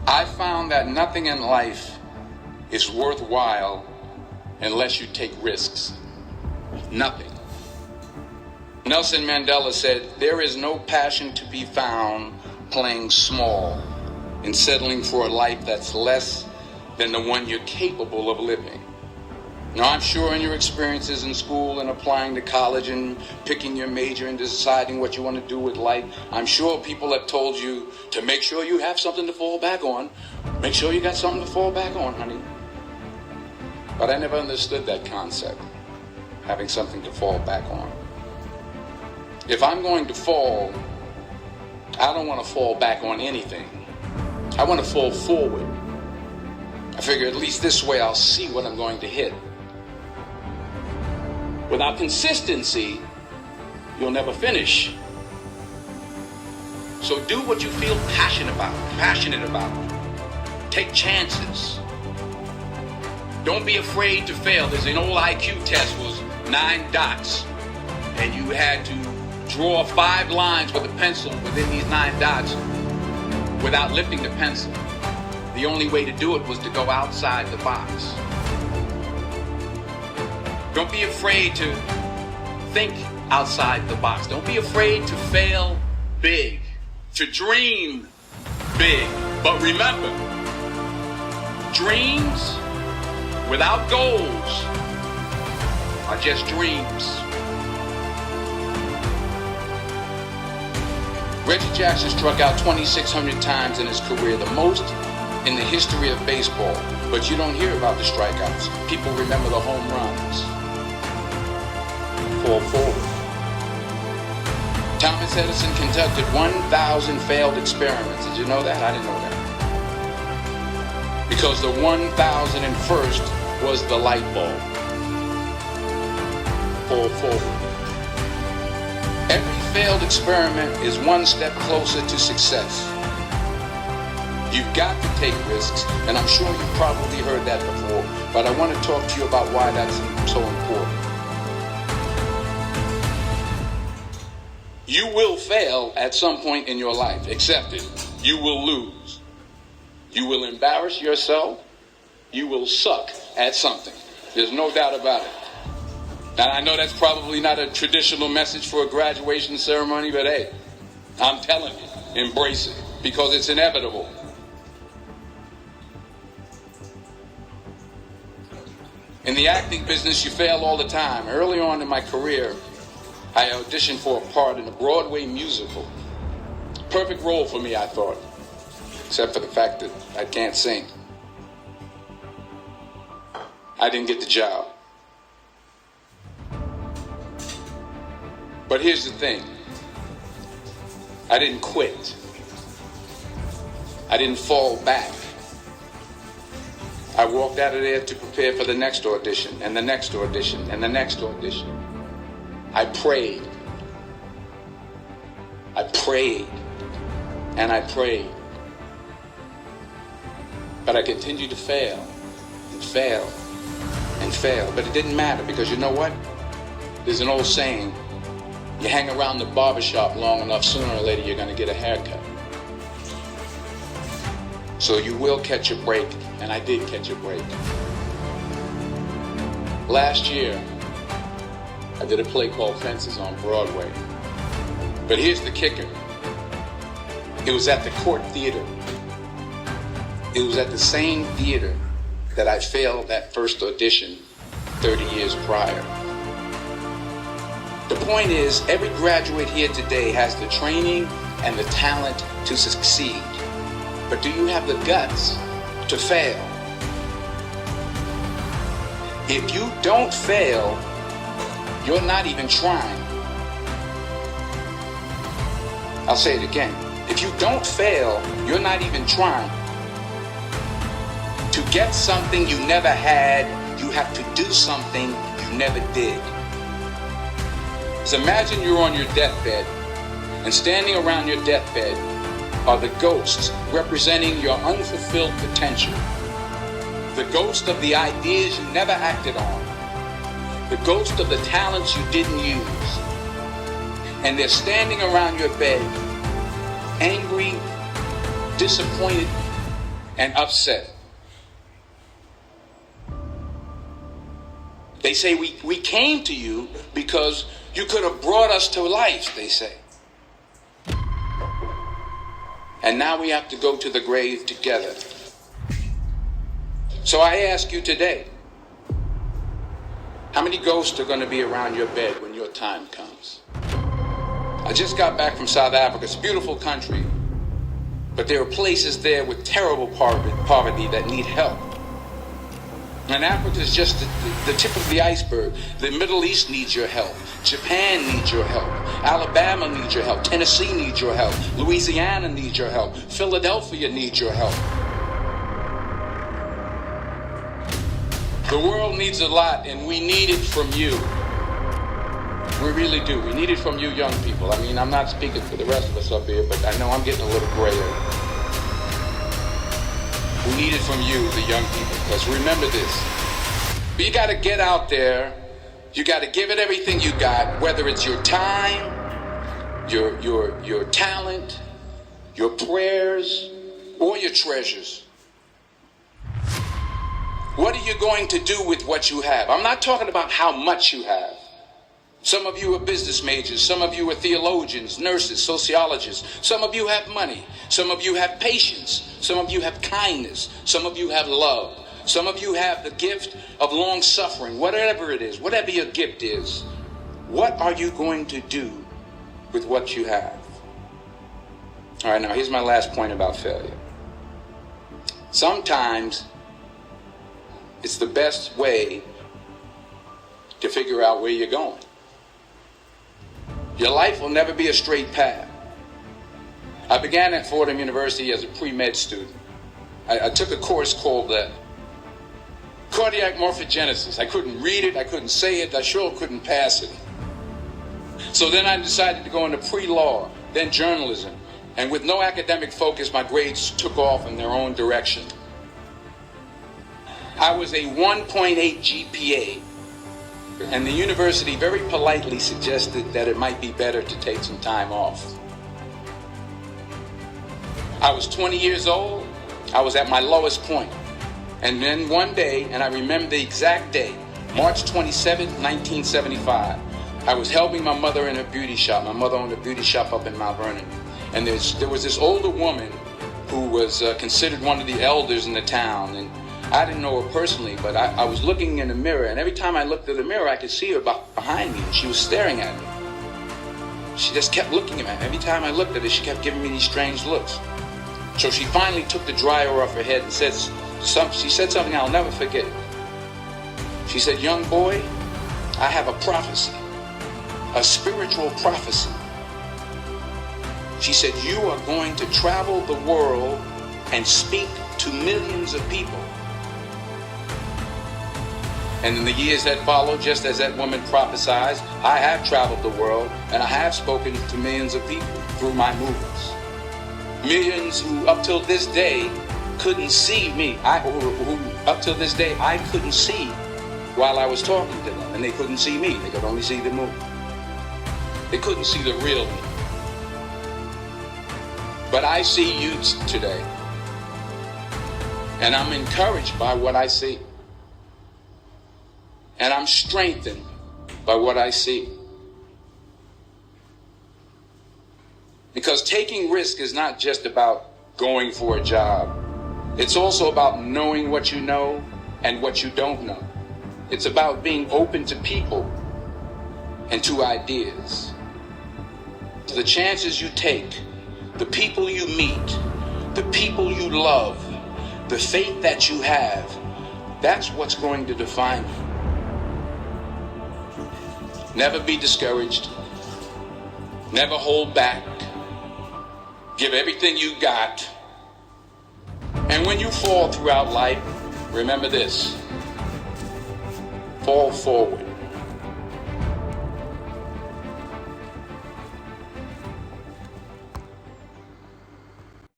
I found that nothing in life is worthwhile unless you take risks. Nothing. Nelson Mandela said, "There is no passion to be found playing small and settling for a life that's less than the one you're capable of living." Now, I'm sure in your experiences in school and applying to college and picking your major and deciding what you want to do with life, I'm sure people have told you to make sure you have something to fall back on. Make sure you got something to fall back on, honey. But I never understood that concept, having something to fall back on. If I'm going to fall, I don't want to fall back on anything. I want to fall forward. I figure at least this way I'll see what I'm going to hit. Without consistency, you'll never finish. So do what you feel passionate about. Take chances. Don't be afraid to fail. There's an old IQ test, was 9 dots, and you had to draw 5 lines with a pencil within these 9 dots without lifting the pencil. The only way to do it was to go outside the box. Don't be afraid to think outside the box. Don't be afraid to fail big, to dream big. But remember, dreams without goals are just dreams. Reggie Jackson struck out 2,600 times in his career, the most in the history of baseball. But you don't hear about the strikeouts. People remember the home runs. Fall forward. Thomas Edison conducted 1,000 failed experiments. Did you know that? I didn't know that. Because the 1,001st was the light bulb. Fall forward. Every failed experiment is one step closer to success. You've got to take risks, and I'm sure you've probably heard that before, but I want to talk to you about why that's so important. You will fail at some point in your life. Accept it. You will lose. You will embarrass yourself. You will suck at something. There's no doubt about it. Now, I know that's probably not a traditional message for a graduation ceremony, but hey, I'm telling you, embrace it, because it's inevitable. In the acting business, you fail all the time. Early on in my career, I auditioned for a part in a Broadway musical. Perfect role for me, I thought, except for the fact that I can't sing. I didn't get the job. But here's the thing. I didn't quit. I didn't fall back. I walked out of there to prepare for the next audition, and the next audition, and the next audition. I prayed. I prayed. And I prayed. But I continued to fail, and fail, and fail. But it didn't matter, because you know what? There's an old saying, you hang around the barbershop long enough, sooner or later you're going to get a haircut. So you will catch a break, and I did catch a break. Last year, I did a play called Fences on Broadway. But here's the kicker. It was at the Court Theater. It was at the same theater that I failed that first audition 30 years prior. The point is, every graduate here today has the training and the talent to succeed. But do you have the guts to fail? If you don't fail, you're not even trying. I'll say it again. If you don't fail, you're not even trying. To get something you never had, you have to do something you never did. So imagine you're on your deathbed, and standing around your deathbed are the ghosts representing your unfulfilled potential. The ghost of the ideas you never acted on. The ghost of the talents you didn't use. And they're standing around your bed, angry, disappointed, and upset. They say we came to you because you could have brought us to life, they say. And now we have to go to the grave together. So I ask you today, how many ghosts are going to be around your bed when your time comes? I just got back from South Africa. It's a beautiful country. But there are places there with terrible poverty that need help. And Africa is just the tip of the iceberg. The Middle East needs your help. Japan needs your help. Alabama needs your help. Tennessee needs your help. Louisiana needs your help. Philadelphia needs your help. The world needs a lot, and we need it from you. We really do. We need it from you young people. I mean, I'm not speaking for the rest of us up here, but I know I'm getting a little grayer. We need it from you, the young people, because remember this. You got to get out there. You got to give it everything you got, whether it's your time, your talent, your prayers, or your treasures. What are you going to do with what you have? I'm not talking about how much you have. Some of you are business majors. Some of you are theologians, nurses, sociologists. Some of you have money. Some of you have patience. Some of you have kindness. Some of you have love. Some of you have the gift of long suffering. Whatever it is, whatever your gift is, what are you going to do with what you have? All right, now here's my last point about failure. Sometimes it's the best way to figure out where you're going. Your life will never be a straight path. I began at Fordham University as a pre-med student. I took a course called cardiac morphogenesis. I couldn't read it, I couldn't say it, I sure couldn't pass it. So then I decided to go into pre-law, then journalism. And with no academic focus, my grades took off in their own direction. I was a 1.8 GPA, and the university very politely suggested that it might be better to take some time off. I was 20 years old. I was at my lowest point. And then one day, and I remember the exact day, March 27, 1975, I was helping my mother in her beauty shop. My mother owned a beauty shop up in Mount Vernon. And there was this older woman who was considered one of the elders in the town. And I didn't know her personally, but I was looking in the mirror. And every time I looked at the mirror, I could see her behind me. And she was staring at me. She just kept looking at me. Every time I looked at her, she kept giving me these strange looks. So she finally took the dryer off her head and she said something I'll never forget. She said, "Young boy, I have a prophecy, a spiritual prophecy." She said, "You are going to travel the world and speak to millions of people." And in the years that followed, just as that woman prophesied, I have traveled the world and I have spoken to millions of people through my movements. Millions who up till this day couldn't see me. Who up till this day I couldn't see while I was talking to them. And they couldn't see me. They could only see the movement. They couldn't see the real me. But I see you today. And I'm encouraged by what I see. And I'm strengthened by what I see. Because taking risk is not just about going for a job. It's also about knowing what you know and what you don't know. It's about being open to people and to ideas. The chances you take, the people you meet, the people you love, the faith that you have, that's what's going to define you. Never be discouraged. Never hold back. Give everything you got. And when you fall throughout life, remember this: fall forward.